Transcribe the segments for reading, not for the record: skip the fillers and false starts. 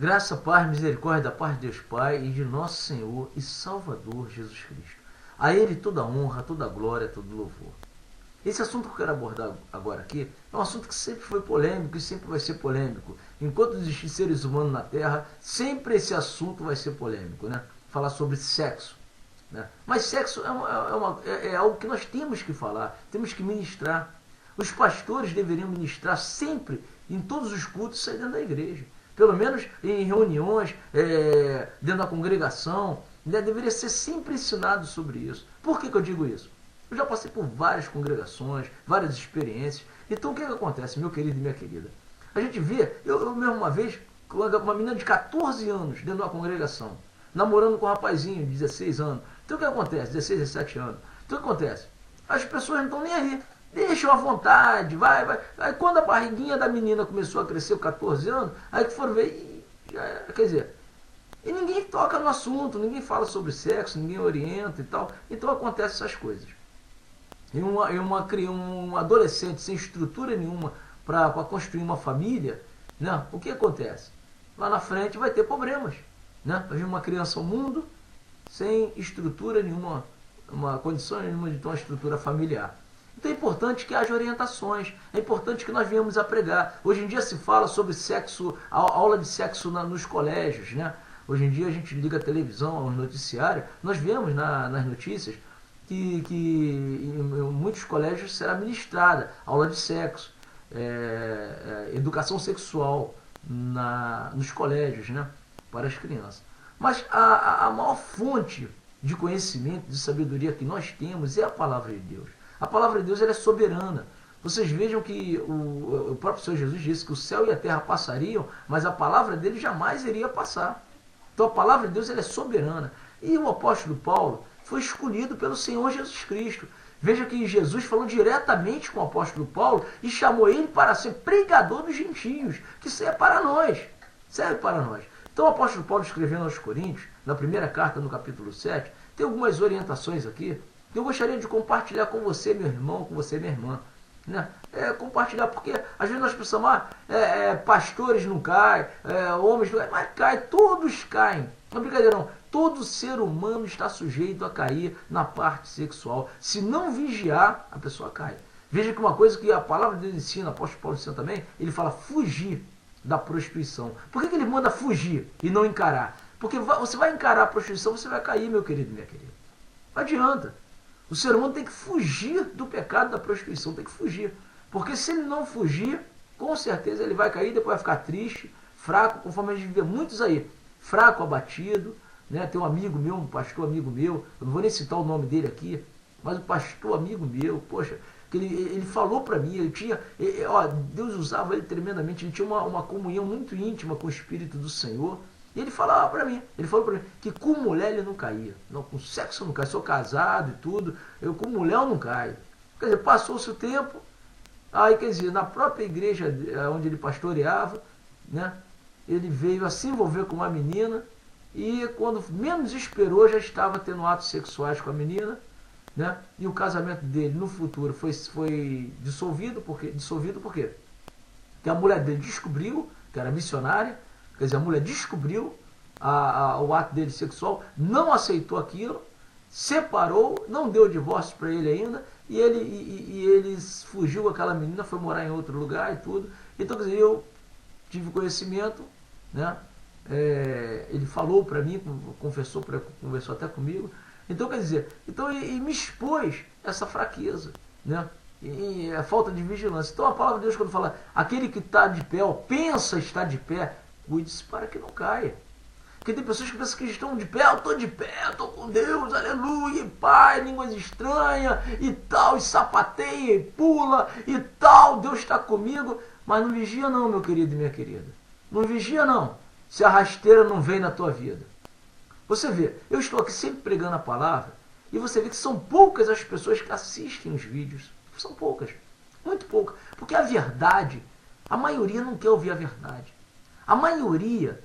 Graça, paz, misericórdia da parte de Deus Pai e de nosso Senhor e Salvador Jesus Cristo. A Ele toda honra, toda glória, todo louvor. Esse assunto que eu quero abordar agora aqui é um assunto que sempre foi polêmico e sempre vai ser polêmico. Enquanto existir seres humanos na Terra, sempre esse assunto vai ser polêmico, né? Falar sobre sexo. Né? Mas sexo é algo que nós temos que falar, temos que ministrar. Os pastores deveriam ministrar sempre, em todos os cultos, sair dentro da igreja. Pelo menos em reuniões, dentro da congregação, né? Deveria ser sempre ensinado sobre isso. Por que eu digo isso? Eu já passei por várias congregações, várias experiências. Então o que acontece, meu querido e minha querida? A gente vê, eu mesmo uma vez, uma menina de 14 anos dentro de uma congregação, namorando com um rapazinho de 16 anos. Então o que acontece? 16, 17 anos. Então o que acontece? As pessoas não estão nem aí. Deixam à vontade, vai. Aí quando a barriguinha da menina começou a crescer com 14 anos, aí que foram ver, quer dizer, e ninguém toca no assunto, ninguém fala sobre sexo, ninguém orienta e tal. Então acontecem essas coisas. E um adolescente sem estrutura nenhuma para construir uma família, né? O que acontece? Lá na frente vai ter problemas. Né? Vai vir uma criança ao mundo sem estrutura nenhuma, uma condição nenhuma de ter uma estrutura familiar. Então é importante que haja orientações, é importante que nós venhamos a pregar. Hoje em dia se fala sobre sexo, aula de sexo nos colégios. Né? Hoje em dia a gente liga a televisão, aos noticiários, nós vemos nas notícias que em muitos colégios será ministrada aula de sexo, educação sexual nos colégios, né, para as crianças. Mas a maior fonte de conhecimento, de sabedoria que nós temos é a palavra de Deus. A palavra de Deus ela é soberana. Vocês vejam que o próprio Senhor Jesus disse que o céu e a terra passariam, mas a palavra dele jamais iria passar. Então a palavra de Deus ela é soberana. E o apóstolo Paulo foi escolhido pelo Senhor Jesus Cristo. Veja que Jesus falou diretamente com o apóstolo Paulo e chamou ele para ser pregador dos gentios, que serve para nós. Serve para nós. Então o apóstolo Paulo escrevendo aos Coríntios, na primeira carta, no capítulo 7, tem algumas orientações aqui que eu gostaria de compartilhar com você, meu irmão, com você, minha irmã. Né? Compartilhar, porque às vezes nós pensamos, pastores não caem, homens não caem, mas caem, todos caem. Não é brincadeira não. Todo ser humano está sujeito a cair na parte sexual. Se não vigiar, a pessoa cai. Veja que uma coisa que a palavra de Deus ensina, o apóstolo Paulo ensina também, ele fala fugir da prostituição. Por que ele manda fugir e não encarar? Porque você vai encarar a prostituição, você vai cair, meu querido e minha querida. Não adianta. O ser humano tem que fugir do pecado da prostituição, tem que fugir. Porque se ele não fugir, com certeza ele vai cair, depois vai ficar triste, fraco, conforme a gente vê muitos aí, fraco, abatido. Né? Tem um amigo meu, um pastor amigo meu, eu não vou nem citar o nome dele aqui, mas um pastor amigo meu, poxa, que ele falou para mim, Deus usava ele tremendamente, ele tinha uma comunhão muito íntima com o Espírito do Senhor. E ele falava para mim, que com mulher ele não caía. Não, com sexo eu não caio. Sou casado e tudo, eu com mulher eu não caio. Quer dizer, passou-se o tempo, aí quer dizer, na própria igreja onde ele pastoreava, né, ele veio a se envolver com uma menina, e quando menos esperou, já estava tendo atos sexuais com a menina, né, e o casamento dele no futuro foi dissolvido. Por quê? Porque a mulher dele descobriu que era missionária. Quer dizer, a mulher descobriu o ato dele sexual, não aceitou aquilo, separou, não deu divórcio para ele ainda, e ele fugiu com aquela menina, foi morar em outro lugar e tudo. Então, quer dizer, eu tive conhecimento, né? Ele falou para mim, conversou até comigo. Então, quer dizer, e me expôs essa fraqueza, né? E a falta de vigilância. Então a palavra de Deus, quando fala, aquele que está de pé, ou pensa estar de pé, cuide-se para que não caia. Porque tem pessoas que pensam que estão de pé, eu estou de pé, estou com Deus, aleluia, e pai, línguas estranhas, e tal, e sapateia, e pula, e tal, Deus está comigo. Mas não vigia não, meu querido e minha querida. Não vigia não, se a rasteira não vem na tua vida. Você vê, eu estou aqui sempre pregando a palavra, e você vê que são poucas as pessoas que assistem os vídeos. São poucas, muito poucas. Porque a verdade, a maioria não quer ouvir a verdade. A maioria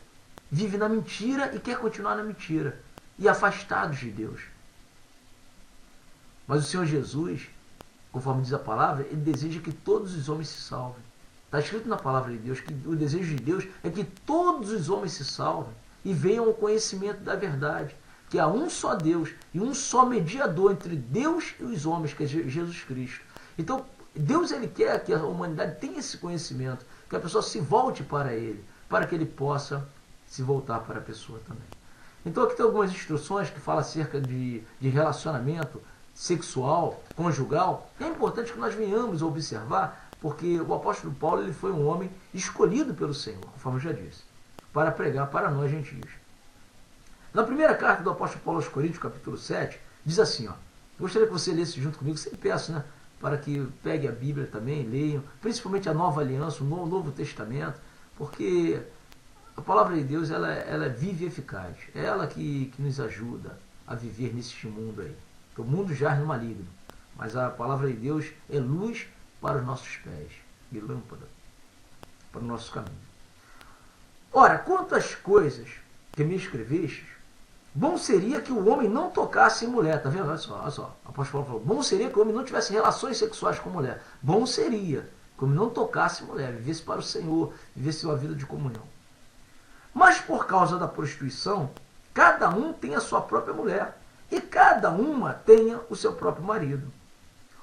vive na mentira e quer continuar na mentira. E afastados de Deus. Mas o Senhor Jesus, conforme diz a palavra, ele deseja que todos os homens se salvem. Está escrito na palavra de Deus que o desejo de Deus é que todos os homens se salvem e venham ao conhecimento da verdade. Que há um só Deus e um só mediador entre Deus e os homens, que é Jesus Cristo. Então, Deus ele quer que a humanidade tenha esse conhecimento, que a pessoa se volte para Ele, para que Ele possa se voltar para a pessoa também. Então, aqui tem algumas instruções que falam acerca de relacionamento sexual, conjugal. É importante que nós venhamos a observar, porque o apóstolo Paulo ele foi um homem escolhido pelo Senhor, conforme eu já disse, para pregar para nós gentios. Na primeira carta do apóstolo Paulo aos Coríntios, capítulo 7, diz assim, ó, gostaria que você lesse junto comigo, sempre peço, né, para que pegue a Bíblia também, leiam, principalmente a Nova Aliança, o Novo Testamento, porque a palavra de Deus ela é viva e eficaz, é ela que nos ajuda a viver neste mundo aí, porque o mundo jaz no maligno, mas a palavra de Deus é luz para os nossos pés e lâmpada para o nosso caminho. Ora, quantas coisas que me escrevestes, bom seria que o homem não tocasse em mulher. Está vendo? Olha só. O apóstolo Paulo falou, bom seria que o homem não tivesse relações sexuais com mulher. Bom seria que o homem não tocasse em mulher, vivesse para o Senhor, vivesse uma vida de comunhão. Mas por causa da prostituição, cada um tem a sua própria mulher, e cada uma tenha o seu próprio marido.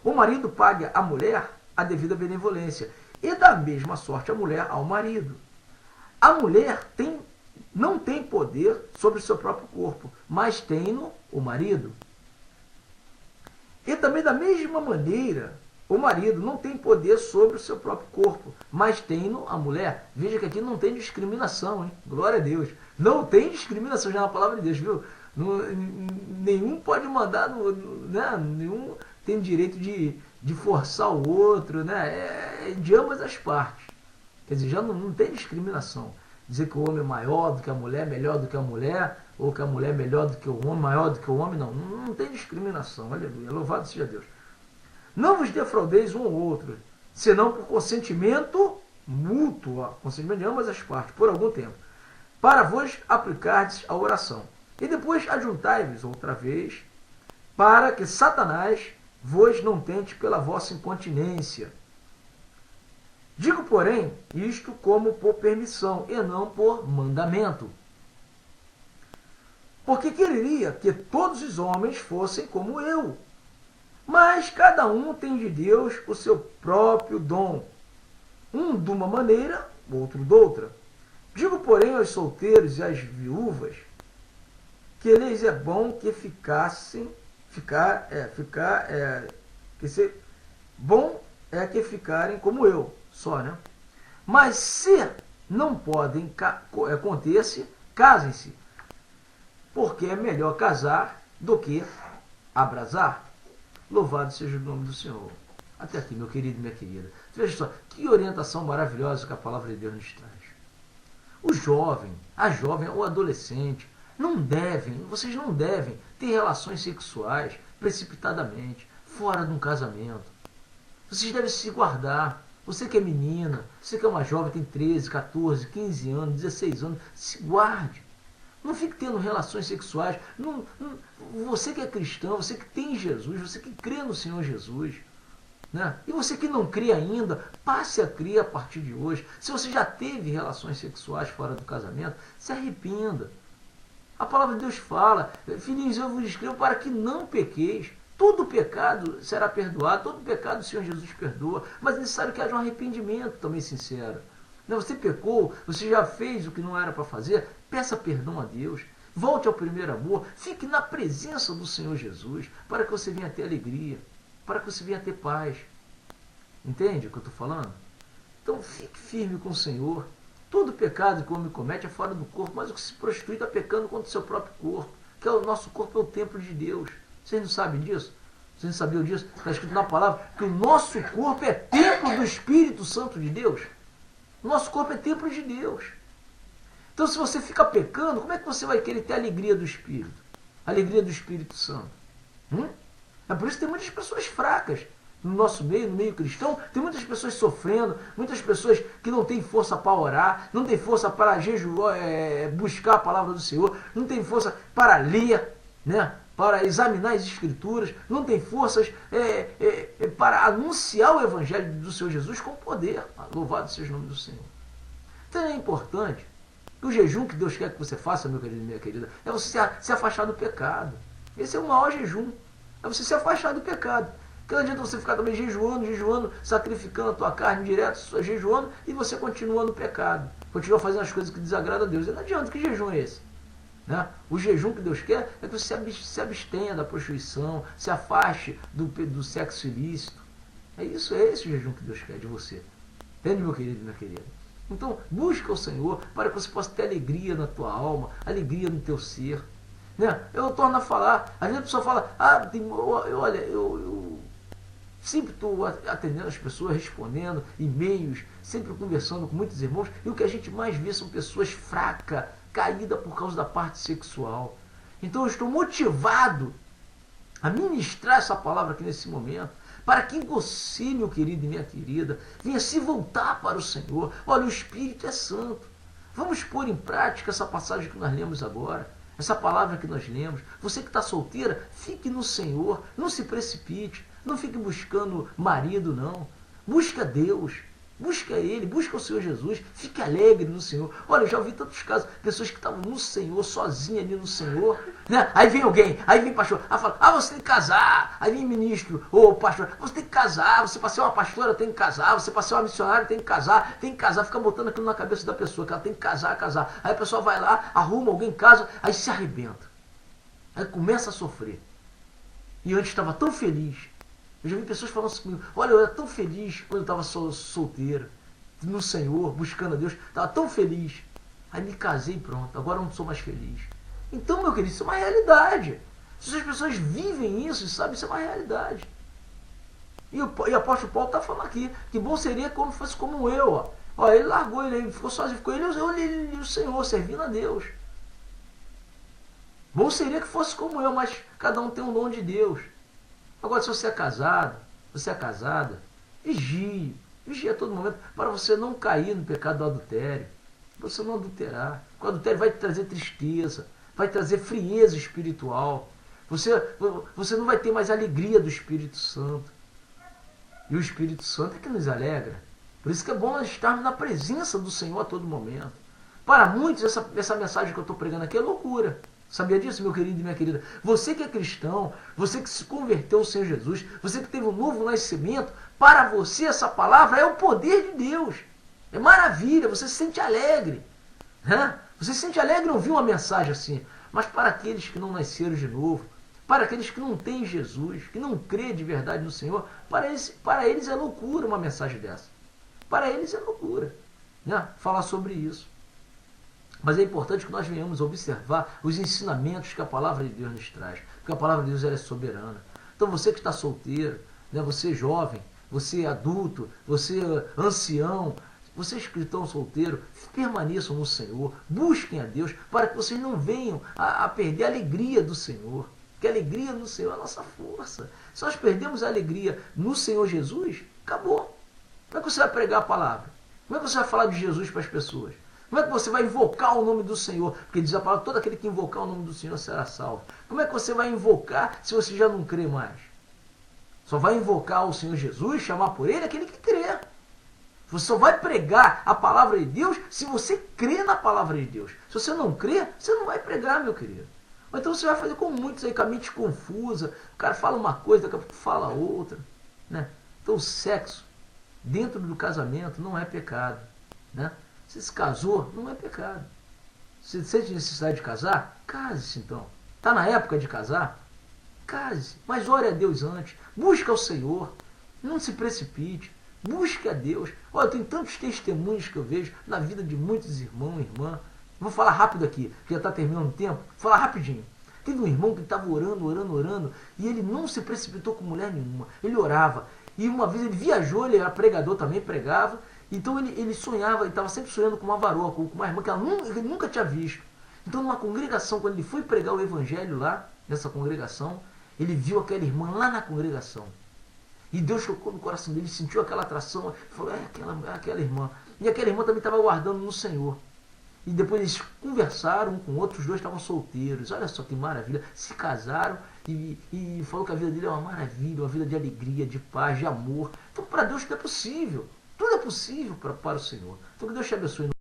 O marido paga à mulher a devida benevolência, e da mesma sorte a mulher ao marido. A mulher não tem poder sobre o seu próprio corpo, mas tem-no o marido. E também da mesma maneira, o marido não tem poder sobre o seu próprio corpo, mas tem-no a mulher. Veja que aqui não tem discriminação, hein? Glória a Deus. Não tem discriminação já na palavra de Deus, viu? Nenhum pode mandar, né? Nenhum tem direito de forçar o outro, né? É de ambas as partes. Quer dizer, já não tem discriminação. Dizer que o homem é maior do que a mulher, melhor do que a mulher, ou que a mulher é melhor do que o homem, maior do que o homem, não tem discriminação, aleluia, louvado seja Deus. Não vos defraudeis um ao outro, senão por consentimento mútuo, consentimento de ambas as partes, por algum tempo, para vos aplicardes a oração. E depois ajuntai-vos outra vez, para que Satanás vos não tente pela vossa incontinência. Digo, porém, isto como por permissão, e não por mandamento. Porque quereria que todos os homens fossem como eu. Mas cada um tem de Deus o seu próprio dom. Um de uma maneira, outro de outra. Digo, porém, aos solteiros e às viúvas, que lhes é bom que bom é que ficarem como eu. Só, né? Mas se não podem conter-se, casem-se, porque é melhor casar do que abrasar. Louvado seja o nome do Senhor. Até aqui, meu querido e minha querida. Veja só, que orientação maravilhosa que a palavra de Deus nos traz. O jovem, a jovem, o adolescente, vocês não devem ter relações sexuais precipitadamente, fora de um casamento. Vocês devem se guardar. Você que é menina, você que é uma jovem, tem 13, 14, 15 anos, 16 anos, se guarde. Não fique tendo relações sexuais. Você que é cristão, você que tem Jesus, você que crê no Senhor Jesus, né? E você que não crê ainda, passe a crer a partir de hoje. Se você já teve relações sexuais fora do casamento, se arrependa. A palavra de Deus fala, filhinhos, eu vos escrevo para que não pequeis. Todo pecado será perdoado, todo pecado o Senhor Jesus perdoa, mas é necessário que haja um arrependimento também sincero. Você pecou, você já fez o que não era para fazer, peça perdão a Deus, volte ao primeiro amor, fique na presença do Senhor Jesus, para que você venha ter alegria, para que você venha ter paz. Entende o que eu estou falando? Então fique firme com o Senhor. Todo pecado que o homem comete é fora do corpo, mas o que se prostitui está pecando contra o seu próprio corpo, que é o nosso corpo é o templo de Deus. Vocês não sabem disso? Vocês não sabiam disso? Está escrito na palavra que o nosso corpo é templo do Espírito Santo de Deus. O nosso corpo é templo de Deus. Então, se você fica pecando, como é que você vai querer ter a alegria do Espírito? A alegria do Espírito Santo. É por isso que tem muitas pessoas fracas no nosso meio, no meio cristão. Tem muitas pessoas sofrendo, muitas pessoas que não têm força para orar, não têm força para jejuar, buscar a palavra do Senhor, não têm força para ler, né? para examinar as Escrituras, não tem forças para anunciar o Evangelho do Senhor Jesus com poder. Louvado seja o nome do Senhor. Então é importante que o jejum que Deus quer que você faça, meu querido e minha querida, é você se afastar do pecado. Esse é o maior jejum. É você se afastar do pecado. Porque não adianta você ficar também jejuando, sacrificando a tua carne direto, jejuando, e você continua no pecado. Continua fazendo as coisas que desagradam a Deus. E não adianta, que jejum é esse? Né? O jejum que Deus quer é que você se abstenha da prostituição, se afaste do sexo ilícito. É esse o jejum que Deus quer de você. Entende, meu querido e minha querida? Então, busca o Senhor para que você possa ter alegria na tua alma, alegria no teu ser. Né? Eu torno a falar, às vezes a pessoa fala, olha, eu sempre estou atendendo as pessoas, respondendo e-mails, sempre conversando com muitos irmãos, e o que a gente mais vê são pessoas fracas, caídas por causa da parte sexual. Então eu estou motivado a ministrar essa palavra aqui nesse momento, para que você, meu querido e minha querida, venha se voltar para o Senhor. Olha, o Espírito é santo. Vamos pôr em prática essa passagem que nós lemos agora, essa palavra que nós lemos. Você que está solteira, fique no Senhor, não se precipite, não fique buscando marido, não. Busca Deus, busca Ele, busca o Senhor Jesus, fique alegre no Senhor. Olha, eu já ouvi tantos casos, pessoas que estavam no Senhor, sozinhas ali no Senhor, né? Aí vem alguém, aí vem pastor, aí fala, você tem que casar. Aí vem ministro, ou pastor, você tem que casar, você para ser uma pastora tem que casar, você para ser uma missionária tem que casar, fica botando aquilo na cabeça da pessoa, que ela tem que casar. Aí a pessoa vai lá, arruma alguém em casa, aí se arrebenta. Aí começa a sofrer. E antes estava tão feliz. Eu já vi pessoas falando assim comigo, olha, eu era tão feliz quando eu estava solteiro, no Senhor, buscando a Deus, estava tão feliz. Aí me casei e pronto, agora eu não sou mais feliz. Então, meu querido, isso é uma realidade. Se as pessoas vivem isso e sabem, isso é uma realidade. E o apóstolo Paulo está falando aqui, que bom seria quando fosse como eu. Ele largou, ele ficou sozinho, ficou ele e o Senhor, servindo a Deus. Bom seria que fosse como eu, mas cada um tem um dom de Deus. Agora, se você é casado, você é casada, vigie a todo momento, para você não cair no pecado do adultério, para você não adulterar. O adultério vai te trazer tristeza, vai trazer frieza espiritual, você não vai ter mais alegria do Espírito Santo. E o Espírito Santo é que nos alegra. Por isso que é bom nós estarmos na presença do Senhor a todo momento. Para muitos, essa mensagem que eu estou pregando aqui é loucura. Sabia disso, meu querido e minha querida? Você que é cristão, você que se converteu ao Senhor Jesus, você que teve um novo nascimento, para você essa palavra é o poder de Deus. É maravilha, você se sente alegre. Né? Você se sente alegre em ouvir uma mensagem assim. Mas para aqueles que não nasceram de novo, para aqueles que não têm Jesus, que não crê de verdade no Senhor, para eles é loucura uma mensagem dessa. Para eles é loucura, né? Falar sobre isso. Mas é importante que nós venhamos observar os ensinamentos que a palavra de Deus nos traz. Porque a palavra de Deus ela é soberana. Então você que está solteiro, né, você jovem, você adulto, você ancião, vocês que estão solteiros, permaneçam no Senhor, busquem a Deus, para que vocês não venham a perder a alegria do Senhor. Porque a alegria no Senhor é a nossa força. Se nós perdemos a alegria no Senhor Jesus, acabou. Como é que você vai pregar a palavra? Como é que você vai falar de Jesus para as pessoas? Como é que você vai invocar o nome do Senhor? Porque diz a palavra, todo aquele que invocar o nome do Senhor será salvo. Como é que você vai invocar se você já não crê mais? Só vai invocar o Senhor Jesus, chamar por Ele aquele que crê. Você só vai pregar a palavra de Deus se você crê na palavra de Deus. Se você não crê, você não vai pregar, meu querido. Ou então você vai fazer como muitos aí, com a mente confusa. O cara fala uma coisa, daqui a pouco fala outra. Né? Então o sexo dentro do casamento não é pecado. Né? Se se casou, não é pecado. Se sente necessidade de casar, case-se então. Está na época de casar? Case-se. Mas ore a Deus antes. Busque ao Senhor. Não se precipite. Busque a Deus. Olha, tem tantos testemunhos que eu vejo na vida de muitos irmãos e irmãs. Vou falar rápido aqui, que já está terminando o tempo. Vou falar rapidinho. Teve um irmão que estava orando, e ele não se precipitou com mulher nenhuma. Ele orava. E uma vez ele viajou, ele era pregador também, pregava. Então ele sonhava, ele estava sempre sonhando com uma varoa, com uma irmã que ele nunca tinha visto. Então numa congregação, quando ele foi pregar o evangelho lá, nessa congregação, ele viu aquela irmã lá na congregação. E Deus tocou no coração dele, sentiu aquela atração, falou, é aquela irmã. E aquela irmã também estava guardando no Senhor. E depois eles conversaram um com o outro, os dois estavam solteiros. Olha só que maravilha. Se casaram e falou que a vida dele é uma maravilha, uma vida de alegria, de paz, de amor. Então para Deus tudo é possível. Tudo é possível para o Senhor. Então que Deus te abençoe.